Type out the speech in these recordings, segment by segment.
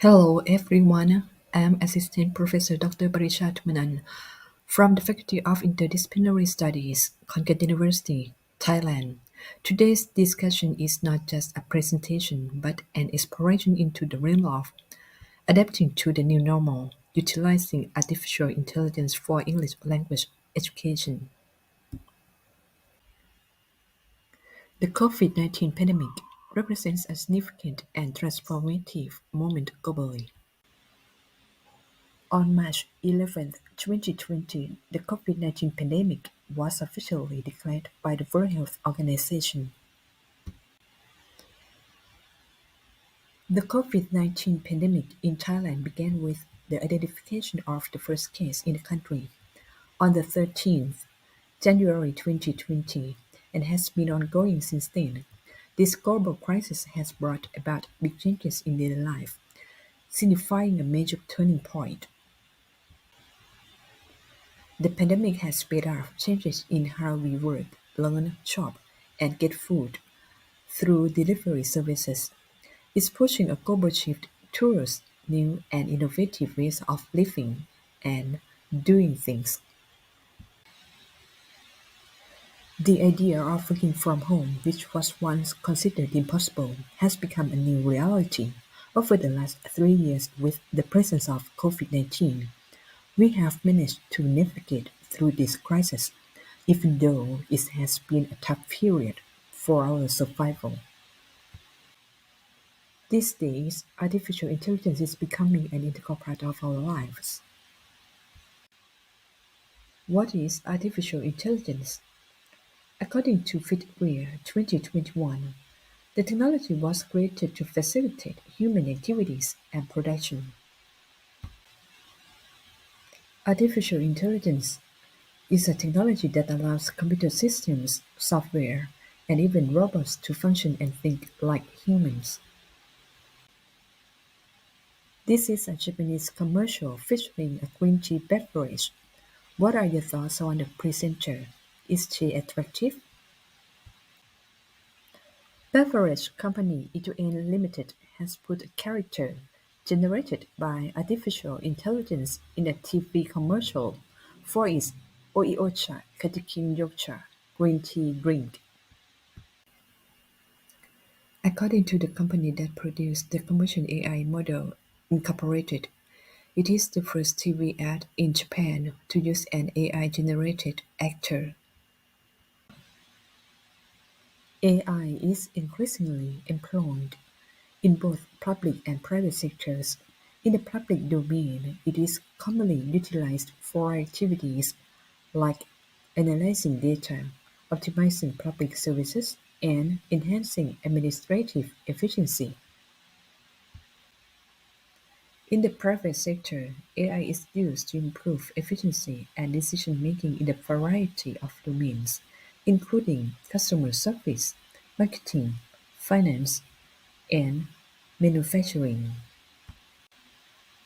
Hello everyone, I'm Assistant Professor Dr. Parichart Toomnan from the Faculty of Interdisciplinary Studies, Khon University, Thailand. Today's discussion is not just a presentation but an exploration into the realm of adapting to the new normal, utilizing artificial intelligence for English language education. The COVID-19 pandemic represents a significant and transformative moment globally. On March 11, 2020, the COVID-19 pandemic was officially declared by the World Health Organization. The COVID-19 pandemic in Thailand began with the identification of the first case in the country on the 13th January 2020 and has been ongoing since then. This global crisis has brought about big changes in daily life, signifying a major turning point. The pandemic has sped up changes in how we work, learn, shop, and get food through delivery services. It's pushing a global shift towards new and innovative ways of living and doing things. The idea of working from home, which was once considered impossible, has become a new reality over the last 3 years with the presence of COVID-19. We have managed to navigate through this crisis, even though it has been a tough period for our survival. These days, artificial intelligence is becoming an integral part of our lives. What is artificial intelligence? According to Fitware 2021, the technology was created to facilitate human activities and production. Artificial intelligence is a technology that allows computer systems, software, and even robots to function and think like humans. This is a Japanese commercial featuring a green tea beverage. What are your thoughts on the presenter? Is she attractive? Beverage company Itoen Limited has put a character generated by artificial intelligence in a TV commercial for its Oiocha Katikin Yokcha green tea drink. According to the company that produced the commercial AI model Incorporated, it is the first TV ad in Japan to use an AI-generated actor. AI is increasingly employed in both public and private sectors. In the public domain, it is commonly utilized for activities like analyzing data, optimizing public services, and enhancing administrative efficiency. In the private sector, AI is used to improve efficiency and decision-making in a variety of domains, including customer service, marketing, finance, and manufacturing.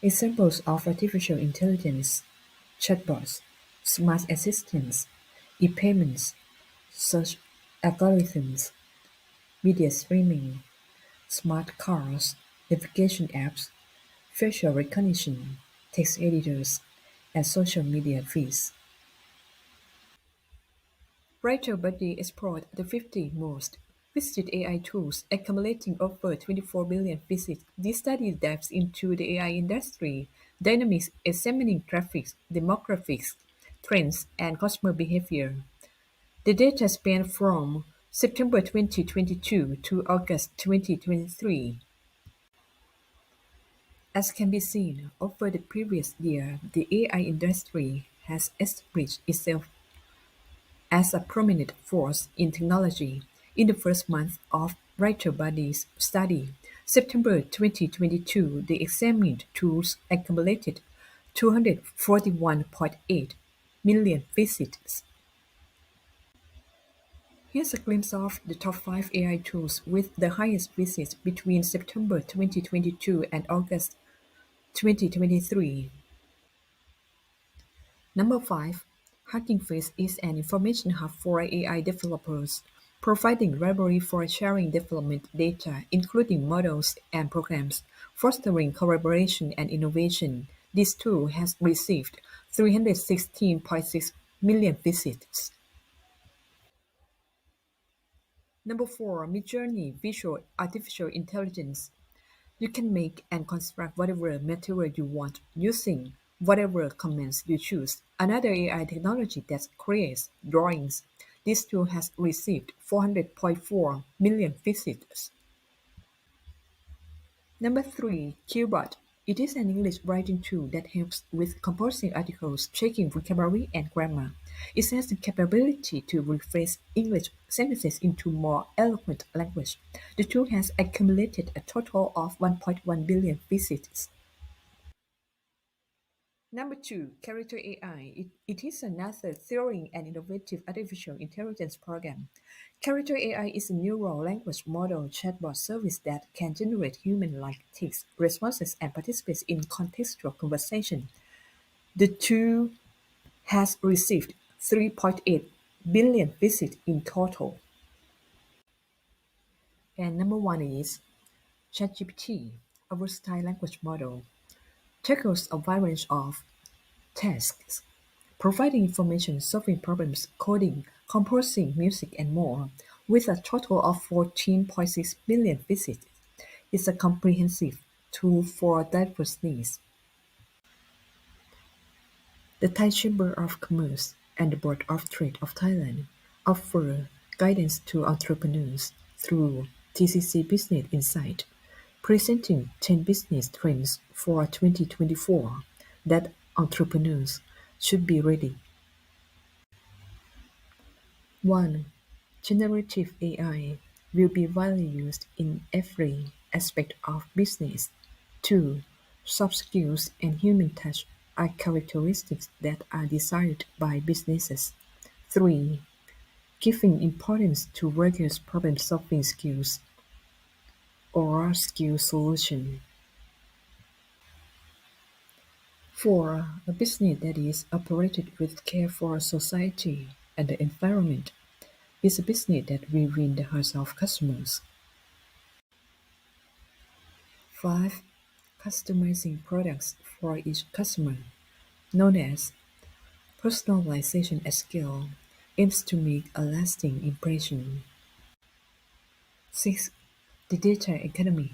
Examples of artificial intelligence: chatbots, smart assistants, e-payments, search algorithms, video streaming, smart cars, navigation apps, facial recognition, text editors, and social media feeds. WriterBuddy explored the 50 most visited AI tools, accumulating over 24 million visits. This study dives into the AI industry dynamics, examining traffic, demographics, trends, and customer behavior. The data span from September 2022 to August 2023. As can be seen, over the previous year, the AI industry has established itself as a prominent force in technology. In the first month of WriterBuddy's study, September 2022, the examined tools accumulated 241.8 million visits. Here's a glimpse of the top 5 AI tools with the highest visits between September 2022 and August 2023. Number 5. Hugging Face is an information hub for AI developers. providing library for sharing development data, including models and programs, fostering collaboration and innovation. This tool has received 316.6 million visits. Number 4, Midjourney Visual Artificial Intelligence. You can make and construct whatever material you want using whatever commands you choose. Another AI technology that creates drawings. This tool has received 400.4 million visitors. Number 3, Qbot. It is an English writing tool that helps with composing articles, checking vocabulary and grammar. It has the capability to rephrase English sentences into more eloquent language. The tool has accumulated a total of 1.1 billion visits. Number 2, Character AI. It is another thrilling and innovative artificial intelligence program. Character AI is a neural language model chatbot service that can generate human-like text responses and participates in contextual conversation. The tool has received 3.8 billion visits in total. And number 1 is ChatGPT, a versatile language model. Tackles a wide range of tasks, providing information, solving problems, coding, composing music, and more. With a total of 14.6 billion visits, it's a comprehensive tool for diverse needs. The Thai Chamber of Commerce and the Board of Trade of Thailand offer guidance to entrepreneurs through TCC Business Insight, presenting 10 business trends for 2024 that entrepreneurs should be ready. 1. Generative AI will be widely used in every aspect of business. 2. Soft skills and human touch are characteristics that are desired by businesses. 3. Giving importance to rigorous problem-solving skills or skill solution. 4. A business that is operated with care for society and the environment is a business that will win the hearts of customers. 5. Customizing products for each customer, known as personalization at scale, aims to make a lasting impression. 6. The data economy.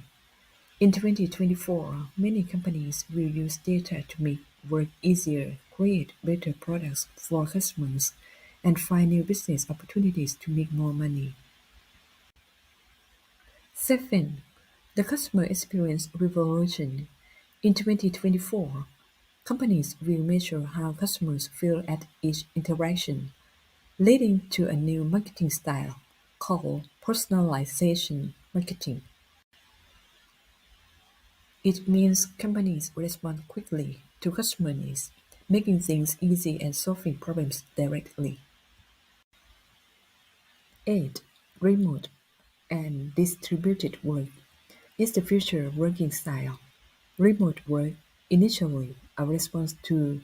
In 2024, many companies will use data to make work easier, create better products for customers, and find new business opportunities to make more money. 7. The customer experience revolution. In 2024, companies will measure how customers feel at each interaction, leading to a new marketing style called personalization marketing. It means companies respond quickly to customer needs, making things easy and solving problems directly. 8. Remote and distributed work is the future working style. Remote work, initially a response to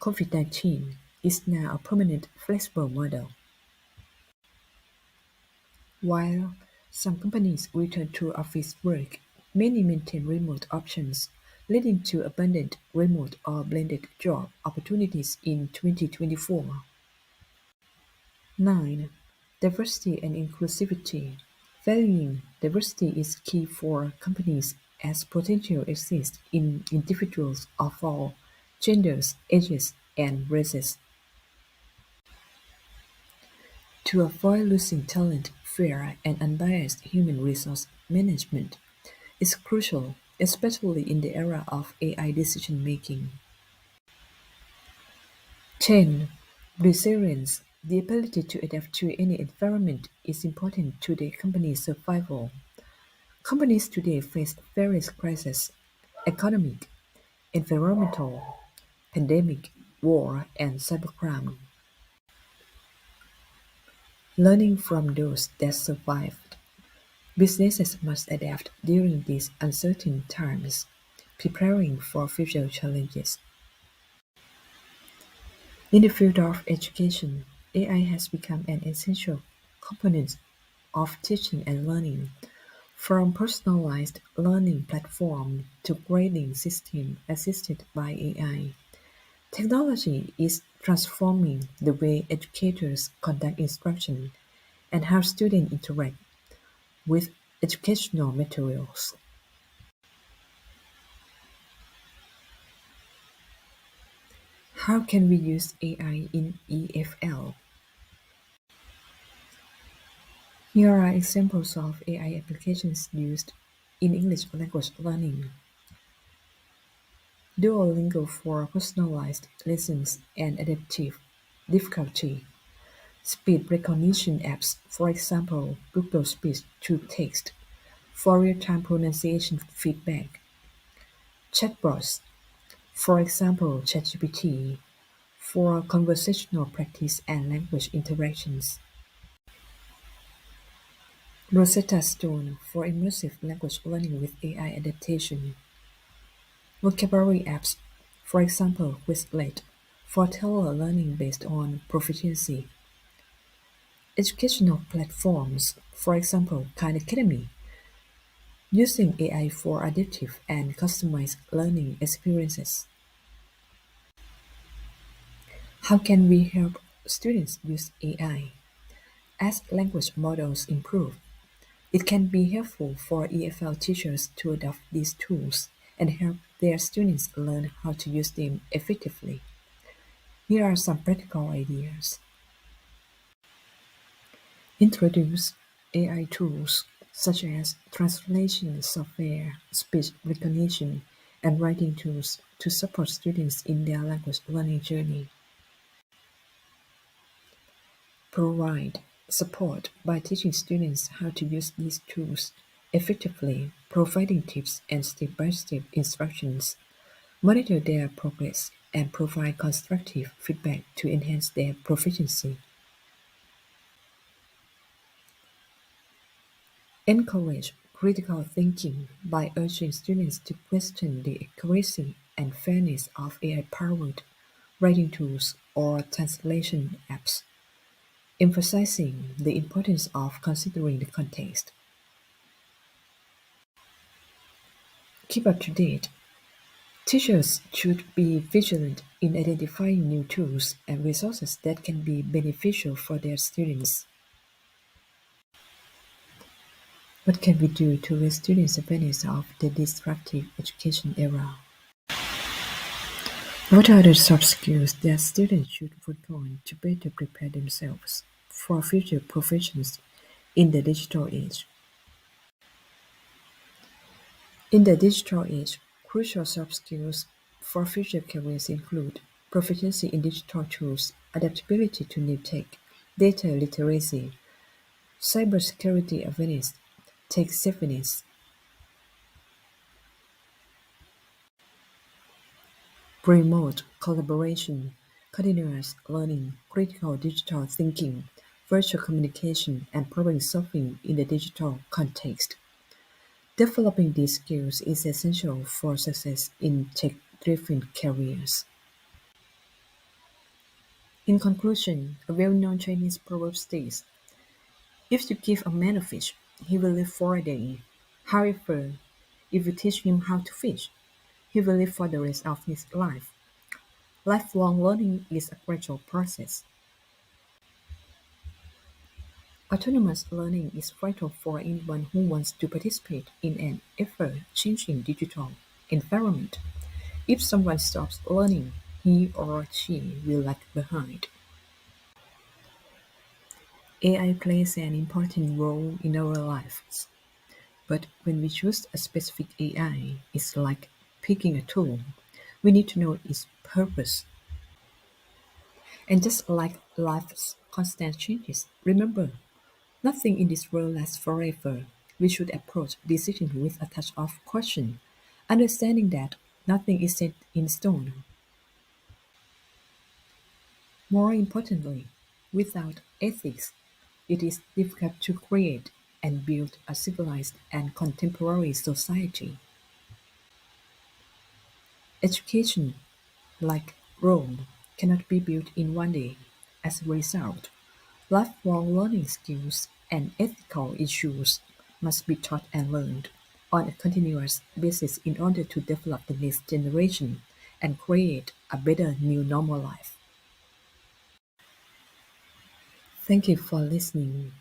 COVID-19, is now a permanent flexible model. While some companies return to office work, many maintain remote options, leading to abundant remote or blended job opportunities in 2024. 9. Diversity and inclusivity. Valuing diversity is key for companies as potential exists in individuals of all genders, ages, and races. To avoid losing talent, fair and unbiased human resource management is crucial, especially in the era of AI decision-making. 10. Resilience. The ability to adapt to any environment is important to the company's survival. Companies today face various crises: economic, environmental, pandemic, war, and cybercrime. Learning from those that survived, businesses must adapt during these uncertain times, preparing for future challenges. In the field of education, AI has become an essential components of teaching and learning, from personalized learning platform to grading system assisted by AI. Technology is transforming the way educators conduct instruction and how students interact with educational materials. How can we use AI in EFL? Here are examples of AI applications used in English language learning. Duolingo for personalized lessons and adaptive difficulty. Speech recognition apps, for example, Google Speech to Text, for real-time pronunciation feedback. Chatbots, for example, ChatGPT, for conversational practice and language interactions. Rosetta Stone for immersive language learning with AI adaptation. Vocabulary apps, for example, Quizlet, for tele-learning based on proficiency. Educational platforms, for example, Khan Academy, using AI for adaptive and customized learning experiences. How can we help students use AI? As language models improve, it can be helpful for EFL teachers to adopt these tools and help their students learn how to use them effectively. Here are some practical ideas. Introduce AI tools such as translation software, speech recognition, and writing tools to support students in their language learning journey. Provide support by teaching students how to use these tools effectively, providing tips and step-by-step instructions. Monitor their progress and provide constructive feedback to enhance their proficiency. Encourage critical thinking by urging students to question the accuracy and fairness of AI-powered writing tools or translation apps, emphasizing the importance of considering the context. Keep up to date. Teachers should be vigilant in identifying new tools and resources that can be beneficial for their students. What can we do to raise students' awareness of the disruptive education era? What are the soft skills that students should work on to better prepare themselves for future professions in the digital age? In the digital age, crucial soft skills for future careers include proficiency in digital tools, adaptability to new tech, data literacy, cybersecurity awareness, tech savviness, remote collaboration, continuous learning, critical digital thinking, virtual communication, and problem-solving in the digital context. Developing these skills is essential for success in tech-driven careers. In conclusion, a well-known Chinese proverb states, "If you give a man a fish, he will live for a day. However, if you teach him how to fish, he will live for the rest of his life." Lifelong learning is a gradual process. Autonomous learning is vital for anyone who wants to participate in an ever-changing digital environment. If someone stops learning, he or she will lag behind. AI plays an important role in our lives, but when we choose a specific AI, it's like picking a tool. We need to know its purpose. And just like life's constant changes, remember, nothing in this world lasts forever. We should approach decisions with a touch of caution, understanding that nothing is set in stone. More importantly, without ethics, it is difficult to create and build a civilized and contemporary society. Education, like Rome, cannot be built in one day. As a result, Lifelong learning skills and ethical issues must be taught and learned on a continuous basis in order to develop the next generation and create a better new normal life. Thank you for listening.